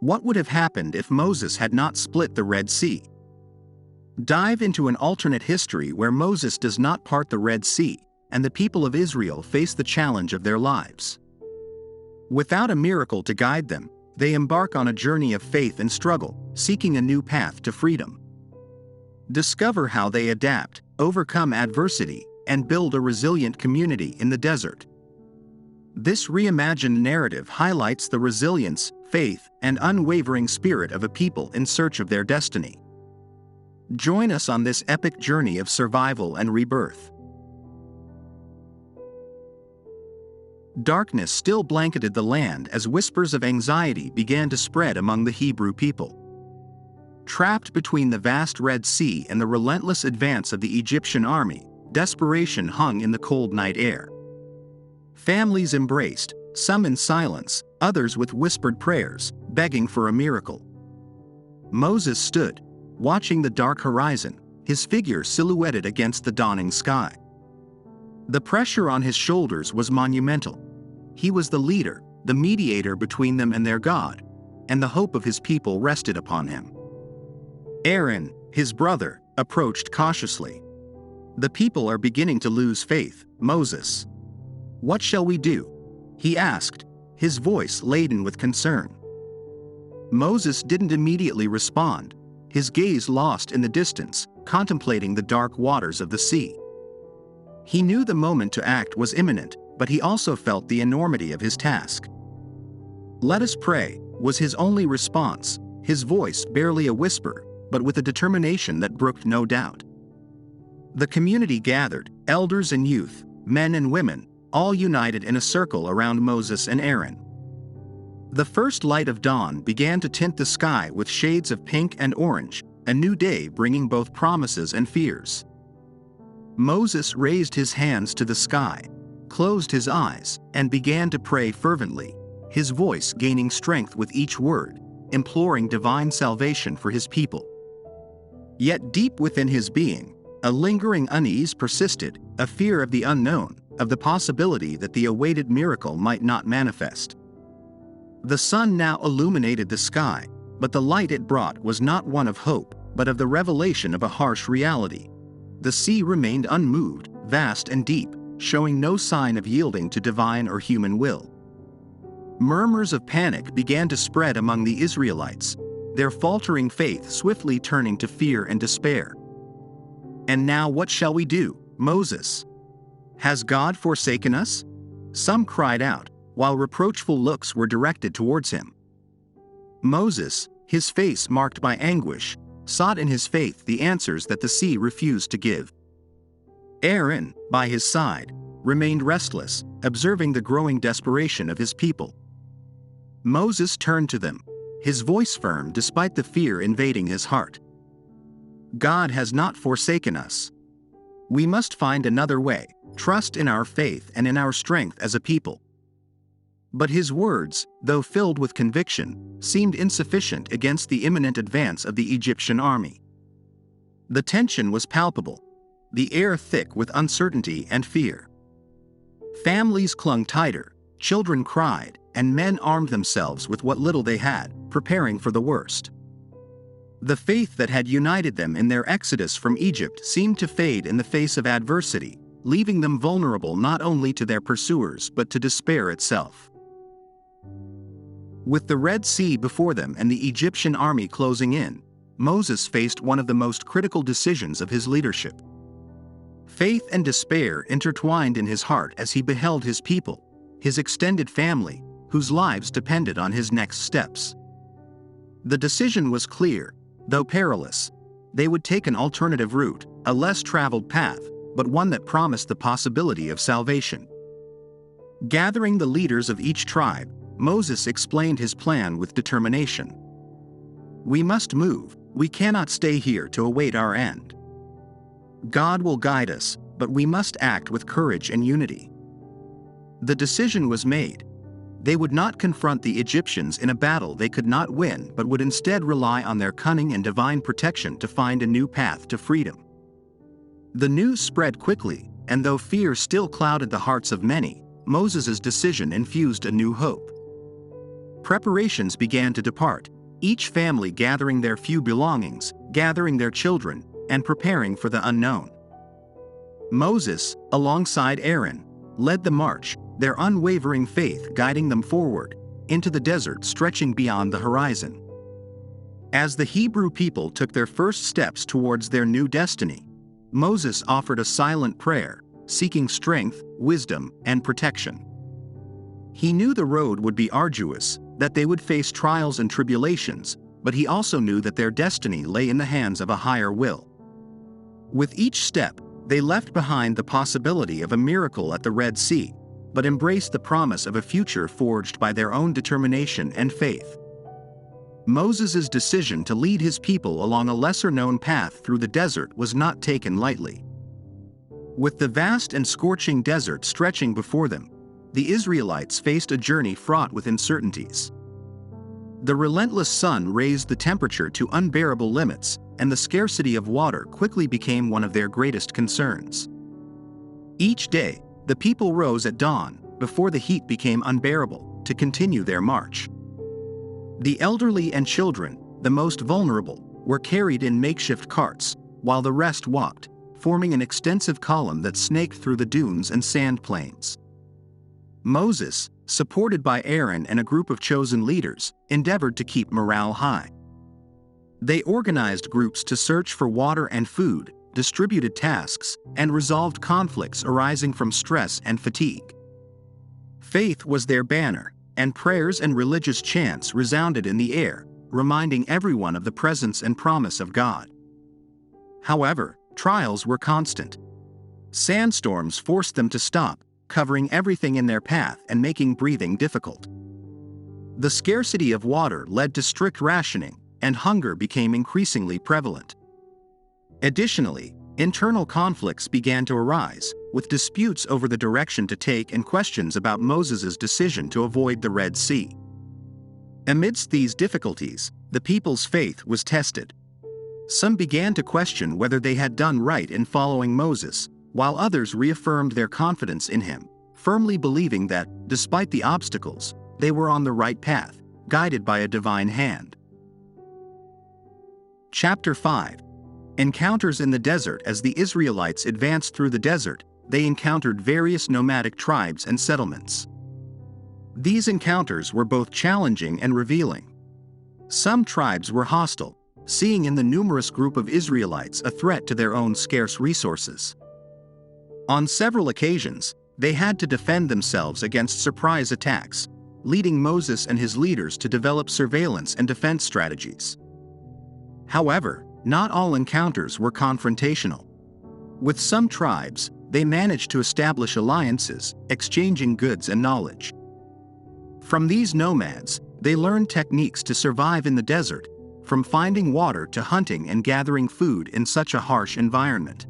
What would have happened if Moses had not split the Red Sea? Dive into an alternate history where Moses does not part the Red Sea, and the people of Israel face the challenge of their lives. Without a miracle to guide them, they embark on a journey of faith and struggle, seeking a new path to freedom. Discover how they adapt, overcome adversity, and build a resilient community in the desert. This reimagined narrative highlights the resilience, faith, and unwavering spirit of a people in search of their destiny. Join us on this epic journey of survival and rebirth. Darkness still blanketed the land as whispers of anxiety began to spread among the Hebrew people. Trapped between the vast Red Sea and the relentless advance of the Egyptian army, desperation hung in the cold night air. Families embraced, some in silence, others with whispered prayers, begging for a miracle. Moses stood, watching the dark horizon, his figure silhouetted against the dawning sky. The pressure on his shoulders was monumental. He was the leader, the mediator between them and their God, and the hope of his people rested upon him. Aaron, his brother, approached cautiously. "The people are beginning to lose faith, Moses. What shall we do?" he asked, his voice laden with concern. Moses didn't immediately respond, his gaze lost in the distance, contemplating the dark waters of the sea. He knew the moment to act was imminent, but he also felt the enormity of his task. "Let us pray," was his only response, his voice barely a whisper, but with a determination that brooked no doubt. The community gathered, elders and youth, men and women, all united in a circle around Moses and Aaron. The first light of dawn began to tint the sky with shades of pink and orange, a new day bringing both promises and fears. Moses raised his hands to the sky, closed his eyes, and began to pray fervently, his voice gaining strength with each word, imploring divine salvation for his people. Yet deep within his being, a lingering unease persisted, a fear of the unknown, of the possibility that the awaited miracle might not manifest. The sun now illuminated the sky, but the light it brought was not one of hope, but of the revelation of a harsh reality. The sea remained unmoved, vast and deep, showing no sign of yielding to divine or human will. Murmurs of panic began to spread among the Israelites, their faltering faith swiftly turning to fear and despair. "And now what shall we do, Moses? Has God forsaken us?" some cried out, while reproachful looks were directed towards him. Moses, his face marked by anguish, sought in his faith the answers that the sea refused to give. Aaron, by his side, remained restless, observing the growing desperation of his people. Moses turned to them, his voice firm despite the fear invading his heart. "God has not forsaken us. We must find another way, trust in our faith and in our strength as a people." But his words, though filled with conviction, seemed insufficient against the imminent advance of the Egyptian army. The tension was palpable, the air thick with uncertainty and fear. Families clung tighter, children cried, and men armed themselves with what little they had, preparing for the worst. The faith that had united them in their exodus from Egypt seemed to fade in the face of adversity, leaving them vulnerable not only to their pursuers but to despair itself. With the Red Sea before them and the Egyptian army closing in, Moses faced one of the most critical decisions of his leadership. Faith and despair intertwined in his heart as he beheld his people, his extended family, whose lives depended on his next steps. The decision was clear, though perilous. They would take an alternative route, a less traveled path, but one that promised the possibility of salvation. Gathering the leaders of each tribe, Moses explained his plan with determination. "We must move, we cannot stay here to await our end. God will guide us, but we must act with courage and unity." The decision was made. They would not confront the Egyptians in a battle they could not win but would instead rely on their cunning and divine protection to find a new path to freedom. The news spread quickly, and though fear still clouded the hearts of many, Moses' decision infused a new hope. preparations began to depart, each family gathering their few belongings, gathering their children, and preparing for the unknown. Moses, alongside Aaron, led the march, their unwavering faith guiding them forward, into the desert stretching beyond the horizon. As the Hebrew people took their first steps towards their new destiny, Moses offered a silent prayer, seeking strength, wisdom, and protection. He knew the road would be arduous, that they would face trials and tribulations, but he also knew that their destiny lay in the hands of a higher will. With each step, they left behind the possibility of a miracle at the Red Sea, but embraced the promise of a future forged by their own determination and faith. Moses' decision to lead his people along a lesser-known path through the desert was not taken lightly. With the vast and scorching desert stretching before them, the Israelites faced a journey fraught with uncertainties. The relentless sun raised the temperature to unbearable limits, and the scarcity of water quickly became one of their greatest concerns. Each day, the people rose at dawn, before the heat became unbearable, to continue their march. The elderly and children, the most vulnerable, were carried in makeshift carts, while the rest walked, forming an extensive column that snaked through the dunes and sand plains. Moses, supported by Aaron and a group of chosen leaders, endeavored to keep morale high. They organized groups to search for water and food, distributed tasks, and resolved conflicts arising from stress and fatigue. Faith was their banner, and prayers and religious chants resounded in the air, reminding everyone of the presence and promise of God. However, trials were constant. Sandstorms forced them to stop, covering everything in their path and making breathing difficult. The scarcity of water led to strict rationing, and hunger became increasingly prevalent. Additionally, internal conflicts began to arise, with disputes over the direction to take and questions about Moses' decision to avoid the Red Sea. Amidst these difficulties, the people's faith was tested. Some began to question whether they had done right in following Moses, while others reaffirmed their confidence in him, firmly believing that, despite the obstacles, they were on the right path, guided by a divine hand. Chapter 5. Encounters in the desert. As the Israelites advanced through the desert, they encountered various nomadic tribes and settlements. These encounters were both challenging and revealing. Some tribes were hostile, seeing in the numerous group of Israelites a threat to their own scarce resources. On several occasions, they had to defend themselves against surprise attacks, leading Moses and his leaders to develop surveillance and defense strategies. However, not all encounters were confrontational. With some tribes, they managed to establish alliances, exchanging goods and knowledge. From these nomads, they learned techniques to survive in the desert, from finding water to hunting and gathering food in such a harsh environment.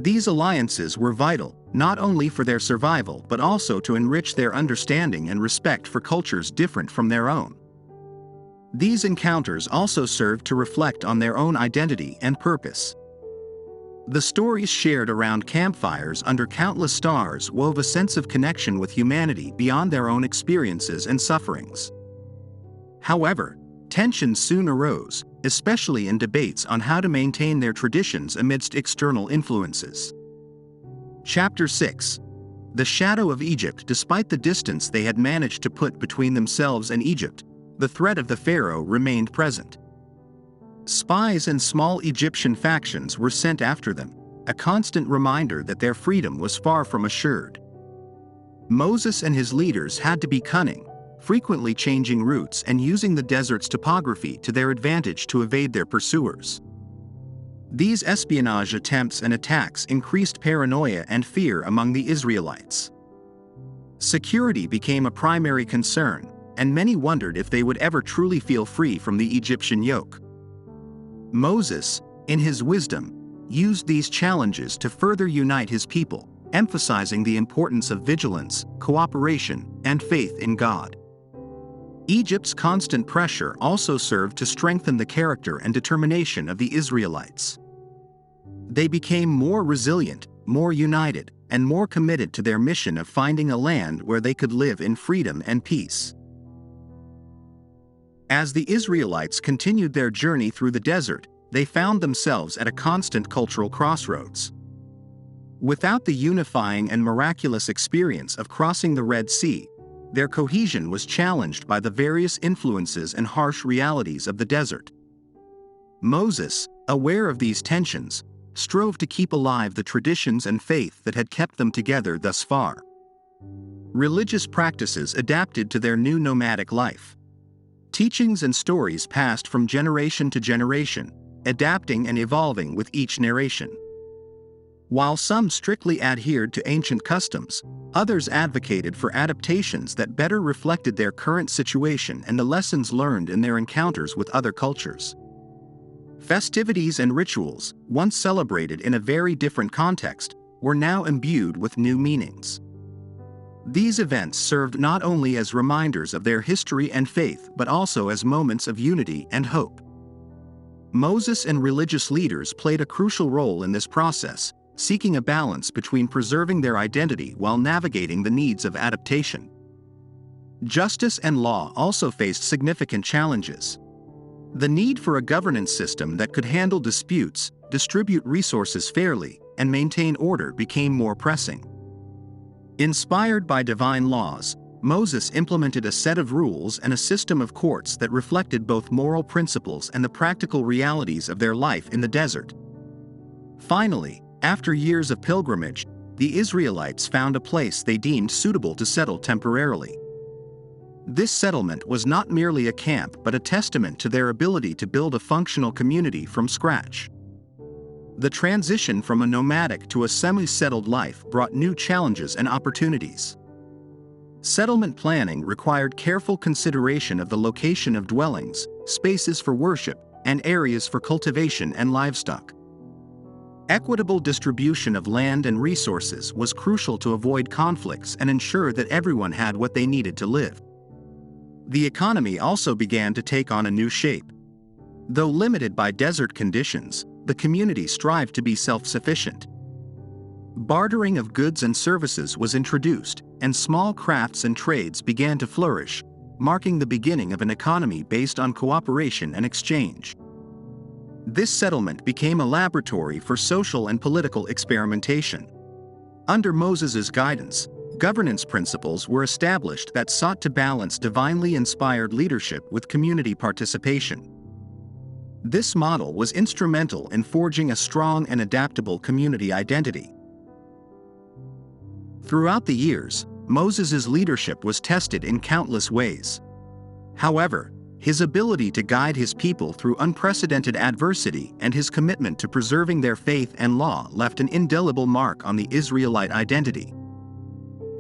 These alliances were vital, not only for their survival but also to enrich their understanding and respect for cultures different from their own. These encounters also served to reflect on their own identity and purpose. The stories shared around campfires under countless stars wove a sense of connection with humanity beyond their own experiences and sufferings. However, tensions soon arose, especially in debates on how to maintain their traditions amidst external influences. Chapter 6. The shadow of Egypt. Despite the distance they had managed to put between themselves and Egypt, the threat of the pharaoh remained present. Spies and small Egyptian factions were sent after them, a constant reminder that their freedom was far from assured. Moses and his leaders had to be cunning, frequently changing routes and using the desert's topography to their advantage to evade their pursuers. These espionage attempts and attacks increased paranoia and fear among the Israelites. Security became a primary concern, and many wondered if they would ever truly feel free from the Egyptian yoke. Moses, in his wisdom, used these challenges to further unite his people, emphasizing the importance of vigilance, cooperation, and faith in God. Egypt's constant pressure also served to strengthen the character and determination of the Israelites. They became more resilient, more united, and more committed to their mission of finding a land where they could live in freedom and peace. As the Israelites continued their journey through the desert, they found themselves at a constant cultural crossroads. Without the unifying and miraculous experience of crossing the Red Sea, their cohesion was challenged by the various influences and harsh realities of the desert. Moses, aware of these tensions, strove to keep alive the traditions and faith that had kept them together thus far. Religious practices adapted to their new nomadic life. Teachings and stories passed from generation to generation, adapting and evolving with each narration. While some strictly adhered to ancient customs, others advocated for adaptations that better reflected their current situation and the lessons learned in their encounters with other cultures. Festivities and rituals, once celebrated in a very different context, were now imbued with new meanings. These events served not only as reminders of their history and faith but also as moments of unity and hope. Moses and religious leaders played a crucial role in this process, seeking a balance between preserving their identity while navigating the needs of adaptation. Justice and law also faced significant challenges. The need for a governance system that could handle disputes, distribute resources fairly, and maintain order became more pressing. Inspired by divine laws, Moses implemented a set of rules and a system of courts that reflected both moral principles and the practical realities of their life in the desert. Finally, after years of pilgrimage, the Israelites found a place they deemed suitable to settle temporarily. This settlement was not merely a camp but a testament to their ability to build a functional community from scratch. The transition from a nomadic to a semi-settled life brought new challenges and opportunities. Settlement planning required careful consideration of the location of dwellings, spaces for worship, and areas for cultivation and livestock. Equitable distribution of land and resources was crucial to avoid conflicts and ensure that everyone had what they needed to live. The economy also began to take on a new shape. Though limited by desert conditions, the community strived to be self-sufficient. Bartering of goods and services was introduced, and small crafts and trades began to flourish, marking the beginning of an economy based on cooperation and exchange. This settlement became a laboratory for social and political experimentation. Under Moses' guidance, governance principles were established that sought to balance divinely inspired leadership with community participation. This model was instrumental in forging a strong and adaptable community identity. Throughout the years, Moses' leadership was tested in countless ways. However, his ability to guide his people through unprecedented adversity and his commitment to preserving their faith and law left an indelible mark on the Israelite identity.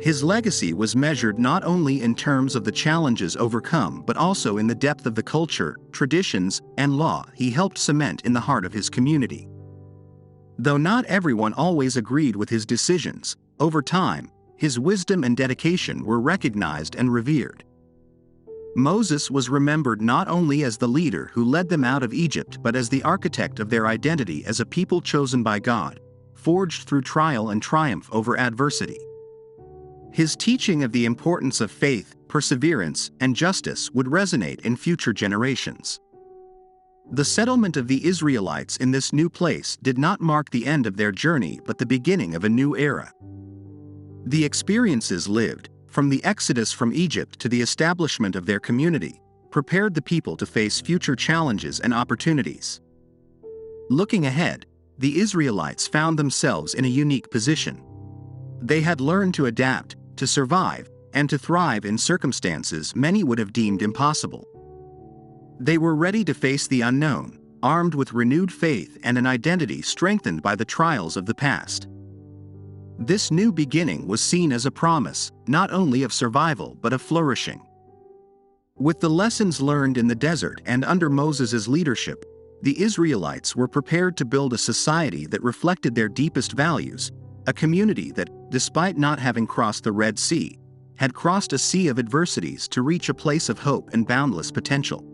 His legacy was measured not only in terms of the challenges overcome but also in the depth of the culture, traditions, and law he helped cement in the heart of his community. Though not everyone always agreed with his decisions, over time, his wisdom and dedication were recognized and revered. Moses was remembered not only as the leader who led them out of Egypt but as the architect of their identity as a people chosen by God, forged through trial and triumph over adversity. His teaching of the importance of faith, perseverance, and justice would resonate in future generations. The settlement of the Israelites in this new place did not mark the end of their journey but the beginning of a new era. The experiences lived, from the exodus from Egypt to the establishment of their community, prepared the people to face future challenges and opportunities. Looking ahead, the Israelites found themselves in a unique position. They had learned to adapt, to survive, and to thrive in circumstances many would have deemed impossible. They were ready to face the unknown, armed with renewed faith and an identity strengthened by the trials of the past. This new beginning was seen as a promise, not only of survival but of flourishing. With the lessons learned in the desert and under Moses' leadership, the Israelites were prepared to build a society that reflected their deepest values, a community that, despite not having crossed the Red Sea, had crossed a sea of adversities to reach a place of hope and boundless potential.